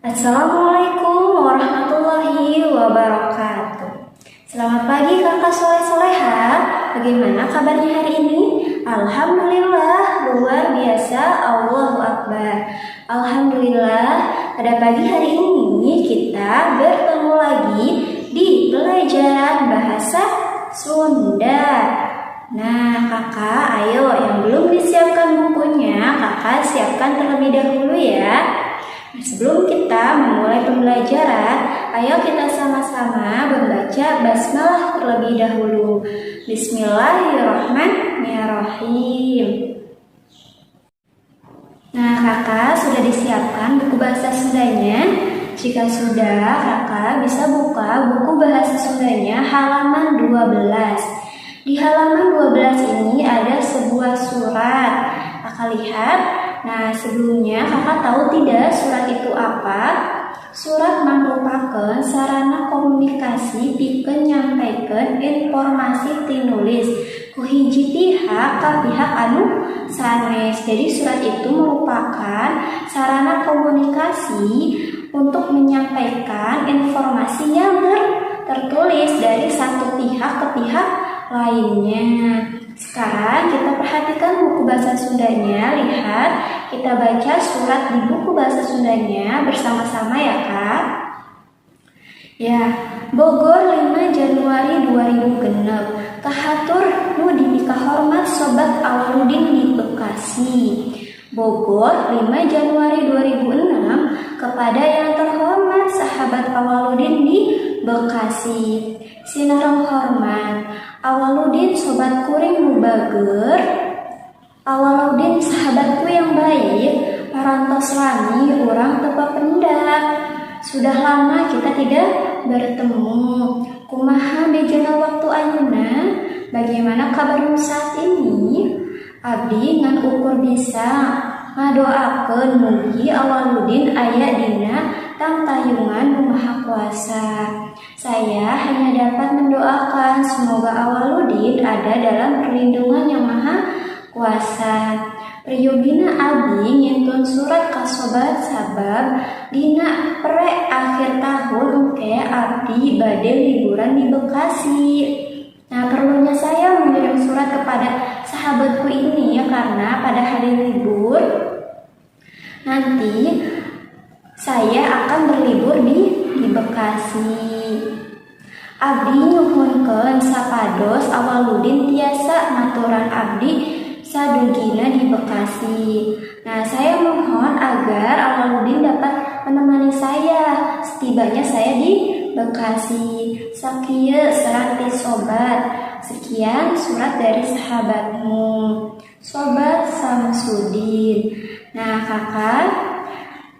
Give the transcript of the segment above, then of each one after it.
Assalamualaikum warahmatullahi wabarakatuh. Selamat pagi kakak soleh-soleha. Bagaimana kabarnya hari ini? Alhamdulillah, luar biasa, Allahu Akbar. Alhamdulillah, pada pagi hari ini kita bertemu lagi di pelajaran bahasa Sunda. Nah kakak, ayo yang belum disiapkan bukunya, kakak siapkan terlebih dahulu ya. Sebelum kita memulai pembelajaran, ayo kita sama-sama membaca basmalah terlebih dahulu. Bismillahirrahmanirrahim. Nah kakak, sudah disiapkan buku bahasa Sundanya? Jika sudah, kakak bisa buka buku bahasa Sundanya halaman 12. Di halaman 12 ini ada sebuah surat. Kakak lihat. Nah, sebelumnya kakak tahu tidak surat itu apa? Surat merupakan sarana komunikasi pikeun nyampaikan informasi tinulis ku hiji pihak ka pihak anu sanes. Jadi surat itu merupakan sarana komunikasi untuk menyampaikan informasi yang tertulis dari satu pihak ke pihak lainnya. Sekarang kita perhatikan buku bahasa Sundanya. Lihat, kita baca surat di buku bahasa Sundanya bersama-sama ya kak. Ya, Bogor 5 Januari 2006. Kahatur nu dipika hormat sobat Awaludin di Bekasi. Bogor 5 Januari 2006 kepada yang terhormat sahabat Awaludin di Bekasi. Sinarong hormat Awaludin sobat kuring mubager, Awaludin sahabatku yang baik, parantos lami urang tepa pendak. Sudah lama kita tidak bertemu. Kumaha bejana waktu ayeuna? Bagaimana kabarmu saat ini? Abdi ngan ukur bisa ngadoakeun mugi Awaludin aya dina tangtayungan Nu Maha Kuasa. Saya hanya dapat mendoakan semoga Awaludin ada dalam perlindungan Yang Maha Kuasa. Priyogina abdi ngintun surat ka sobat sabab dina pre akhir tahun engke abdi bade liburan di Bekasi. Nah, perlunya saya mengirim surat kepada sahabatku ini ya karena pada hari libur nanti saya akan berlibur di Bekasi. Abdi nyuhunkeun sapados Awaludin tiasa ngaturan abdi sadugina di Bekasi. Nah, saya mohon agar Awaludin dapat menemani saya setibanya saya di Bekasi. Sakieu serat ti sobat. Sekian surat dari sahabatmu, Sobat Samsudin. Nah, kakak,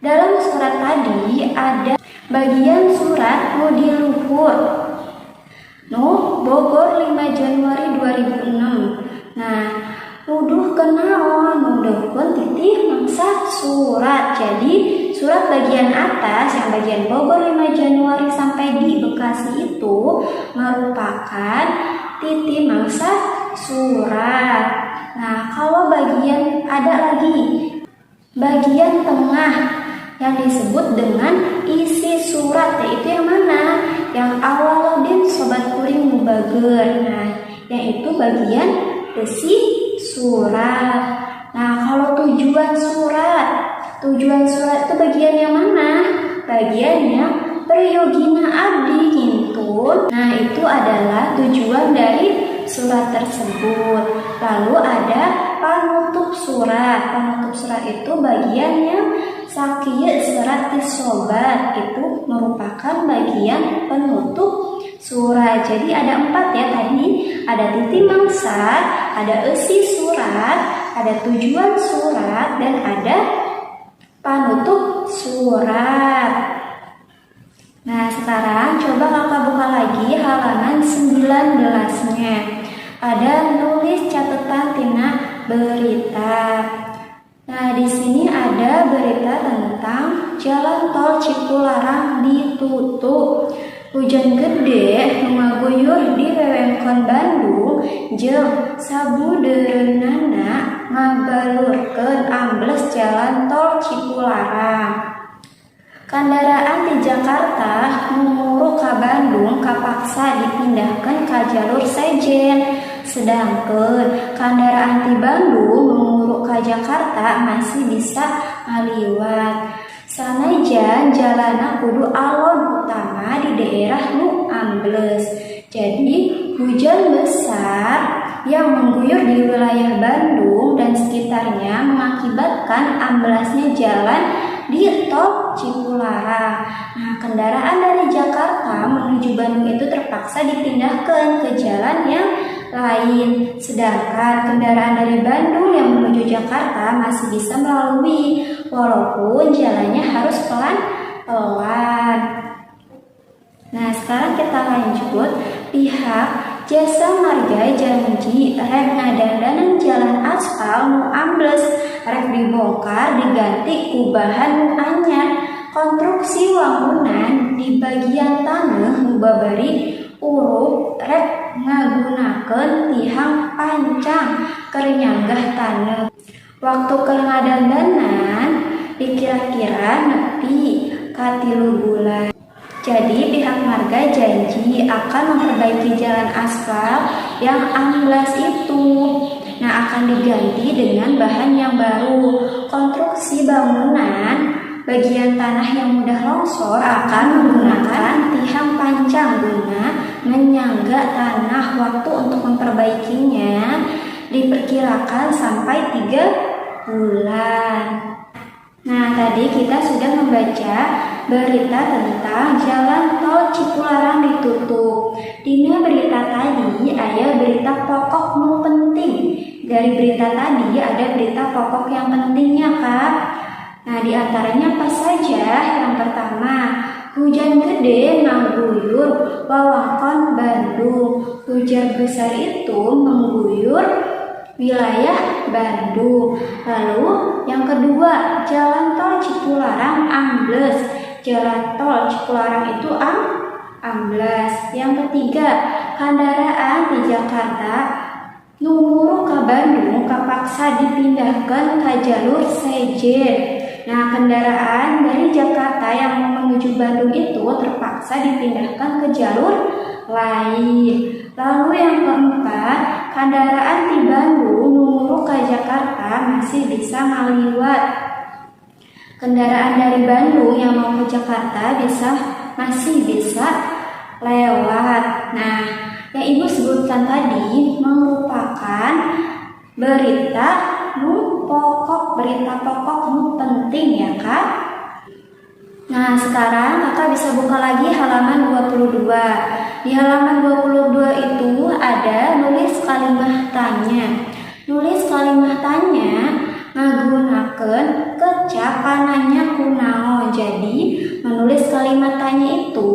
dalam surat tadi ada bagian surat nu di luhur. Bogor 5 Januari 2006. Nah, nuduh kenaon, nuduhkeun titih mangsa surat. Jadi, surat bagian atas yang bagian Bogor 5 Januari sampai di Bekasi itu merupakan titih mangsa surat. Nah, kalau bagian ada lagi bagian tengah yang disebut dengan isi surat, yaitu yang mana? Yang Awaludin sobat kuring mubager. Nah, yaitu bagian isi surat. Nah, kalau tujuan surat itu bagian yang mana? Bagian yang priyogina abdi ngintun. Nah, itu adalah tujuan dari surat tersebut. Lalu ada panutup surat. Panutup surat itu bagian yang sakieu serat ti sobat, itu merupakan bagian penutup surat. Jadi ada 4 ya tadi. Ada titi mangsa, ada isi surat, ada tujuan surat, dan ada panutup surat. Nah, sekarang coba kakak buka lagi halaman 19-nya. Ada nulis catatan tina berita. Nah, di sini ada berita tentang jalan tol Cipularang ditutup. Hujan gede ngaguyur di wewengkon Bandung jeung sabudeureunana ngabalurkeun ambles jalan tol Cipularang. Kendaraan di Jakarta menguruk ke Bandung kapaksa dipindahkan ke jalur sejen. Sedangkan kendaraan di Bandung menguruk ke Jakarta masih bisa ngaliwat. Sanajan jalana kudu alon utama di daerah nu ambles. Jadi hujan besar yang mengguyur di wilayah Bandung dan sekitarnya mengakibatkan amblasnya jalan di tol Cipularang. Nah, kendaraan dari Jakarta menuju Bandung itu terpaksa dipindahkan ke jalan yang lain. Sedangkan kendaraan dari Bandung yang menuju Jakarta masih bisa melalui, walaupun jalannya harus pelan-pelan. Nah, sekarang kita lanjut. Pihak Jasa Marga janji rek ngadandanan jalan aspal nu ambles rek dibongkar diganti ku bahan nu anyar. Konstruksi wangunan di bagian tanah nu babari uruk rek ngagunakeun tihang pancang keur nyanggah taneuh. Waktu keur ngadandanan dikira-kira nepi ka 3 bulan. Jadi pihak marga janji akan memperbaiki jalan aspal yang amblas itu. Nah, akan diganti dengan bahan yang baru. Konstruksi bangunan bagian tanah yang mudah longsor akan menggunakan tihang pancang guna menyangga tanah. Waktu untuk memperbaikinya diperkirakan sampai 3 bulan. Nah, tadi kita sudah membaca berita tentang jalan tol Cipularang ditutup. Dina berita tadi ada berita pokok nu penting. Dari berita tadi ada berita pokok yang pentingnya, Kak. Nah, diantaranya apa saja? Yang pertama, hujan gede mengguyur wewengkon Bandung. Hujan besar itu mengguyur wilayah Bandung. Lalu yang kedua, jalan tol Cipularang ambles. Jalan tol Cipularang itu amblas. Yang ketiga, kendaraan di Jakarta numuru ke Bandung kapaksa dipindahkan ke jalur sejen. Nah, kendaraan dari Jakarta yang menuju Bandung itu terpaksa dipindahkan ke jalur lain. Lalu yang keempat, kendaraan di Bandung numuru ke Jakarta masih bisa ngaliwat. Kendaraan dari Bandung yang mau ke Jakarta masih bisa lewat. Nah, yang Ibu sebutkan tadi merupakan berita pokok nu penting ya, Kak. Nah, sekarang Kakak bisa buka lagi halaman 22. Di halaman 22 itu ada nulis kalimat tanya. Nulis kalimat tanya menggunakan kecap pananya kunaon. Jadi, menulis kalimat tanya itu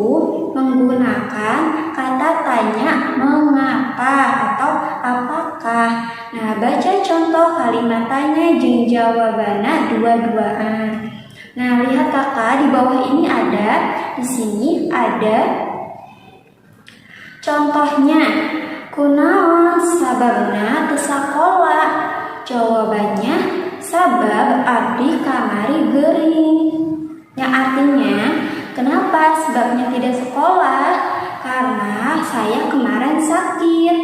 menggunakan kata tanya mengapa atau apakah. Nah, baca contoh kalimat tanya jeung jawabanna dua-duaan. Nah, lihat Kakak di bawah ini di sini ada contohnya. Kunaon sababna teu sakola? Jawabannya sabab abdi kamari geuring. Yang artinya, kenapa sebabnya tidak sekolah? Karena saya kemarin sakit.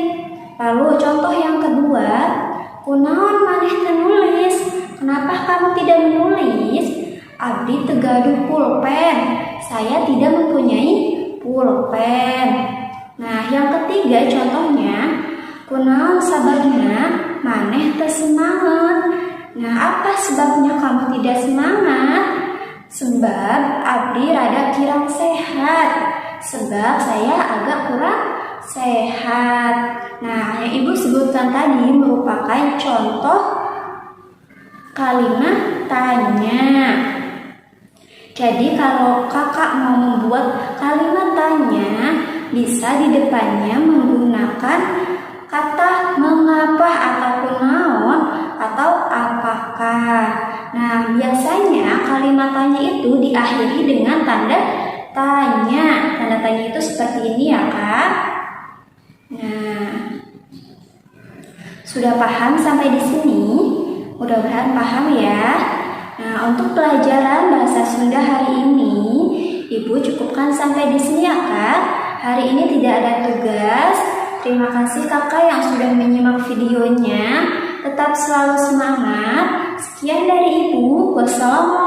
Lalu contoh yang kedua, kunaon maneh teu nulis? Kenapa kamu tidak menulis? Abdi teu gaduh pulpen. Saya tidak mempunyai pulpen. Nah, yang ketiga contohnya, kunaon sababna maneh teu semangat? Nah, apa sebabnya kamu tidak semangat? Sebab abdi rada kirang sehat. Sebab saya agak kurang sehat. Nah, yang Ibu sebutkan tadi merupakan contoh kalimat tanya. Jadi kalau Kakak mau membuat kalimat tanya, bisa di depannya menggunakan kata mengapa ataupun naon atau apakah. Nah, biasanya kalimat tanya itu diakhiri dengan tanda tanya. Tanda tanya itu seperti ini ya, Kak. Nah, sudah paham sampai di sini? Mudah-mudahan paham ya. Nah, untuk pelajaran bahasa Sunda hari ini Ibu cukupkan sampai di sini ya Kak. Hari ini tidak ada tugas. Terima kasih Kakak yang sudah menyimak videonya. Tetap selalu semangat. Sekian dari Ibu. Wassalamualaikum.